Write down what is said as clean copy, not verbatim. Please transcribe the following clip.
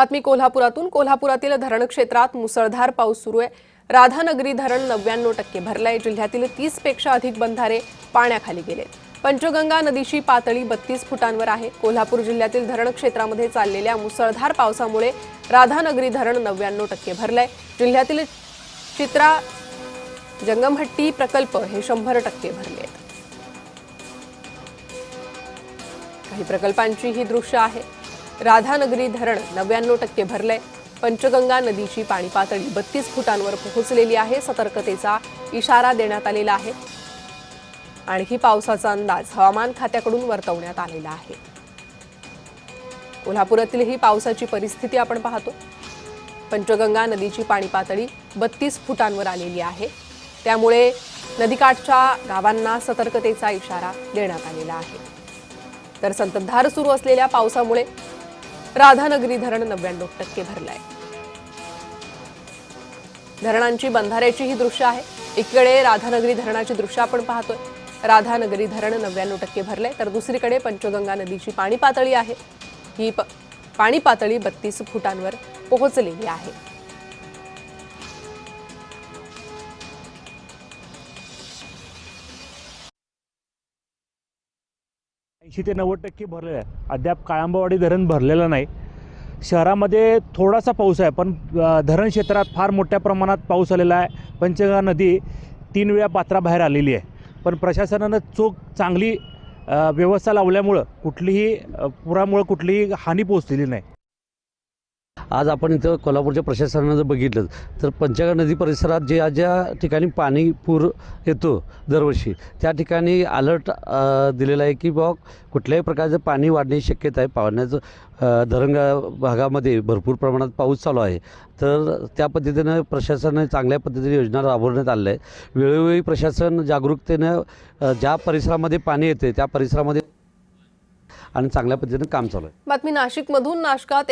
बातमी कोल्हापुरातून। कोल्हापुरातील धरण क्षेत्रात मुसळधार पाऊस सुरू आहे। राधानगरी धरण 99% भरलंय। जिल्ह्यातील 30 पेक्षा अधिक बंधारे पाण्याखाली गेलेत। पंचगंगा नदीची पातळी 32 फुटांवर आहे। कोल्हापूर जिल्ह्यातील धरण क्षेत्रामध्ये चाललेल्या मुसळधार पावसामुळे राधानगरी धरण 99% भरलंय। जिल्ह्यातील चित्रा जंगमहट्टी प्रकल्प हे 100% भरले आहेत। काही प्रकल्पांची ही दृश्य आहे। राधानगरी धरण 99% भरलंय। पंचगंगा नदीची पाणी पातळी 32 फुटांवर पोहोचलेली आहे। सतर्कतेचा इशारा देण्यात आलेला आहे। आणखी पावसाचा अंदाज हवामान खात्याकडून वर्तवण्यात आलेला आहे। कोल्हापुरातील ही पावसाची परिस्थिती आपण पाहतो। पंचगंगा नदीची पाणी पातळी 32 फुटांवर आलेली आहे। त्यामुळे नदीकाठच्या गावांना सतर्कतेचा इशारा देण्यात आलेला आहे। तर संततधार सुरू असलेल्या पावसामुळे राधानगरी धरण 99% भरलंय। धरणांची बंधाऱ्याची ही दृश्य आहे। एकीकडे राधानगरी धरणाची दृश्य आपण पाहतोय। राधानगरी धरण 99% भरलंय, तर दुसरीकडे पंचगंगा नदीची पाणी पातळी आहे। ही पाणी पातळी 32 फुटांवर पोहोचलेली आहे। 80 ते 90% भरलेलं आहे। अद्याप काळंबावाडी धरण भरलेलं नाही। शहरामध्ये थोडासा पाऊस आहे, पण धरण क्षेत्रात फार मोठ्या प्रमाणात पाऊस आलेला आहे। पंचगंगा नदी 3 वेळा पात्राबाहेर आलेली आहे, पण प्रशासनानं चोख चांगली व्यवस्था लावल्यामुळं पुरामुळे कुठलीही हानी पोहोचलेली नाही। आज आपण इथं कोल्हापूरच्या प्रशासनानं जर बघितलं तर पंचगंगा नदी परिसरात ज्या ठिकाणी पाणी पूर येतो दरवर्षी, त्या ठिकाणी अलर्ट दिलेला आहे की बाबा कुठल्याही प्रकारचं पाणी वाढण्याची शक्यता आहे। पाण्याचं धरण भागामध्ये भरपूर प्रमाणात पाऊस चालू आहे, तर त्या पद्धतीनं प्रशासनाने चांगल्या पद्धतीने योजना राबवण्यात आल्या आहे। वेळोवेळी प्रशासन जागरूकतेनं ज्या परिसरामध्ये पाणी येते त्या परिसरामध्ये आणि चांगल्या पद्धतीने काम चालू आहे। बातमी नाशिकमधून। नाशकात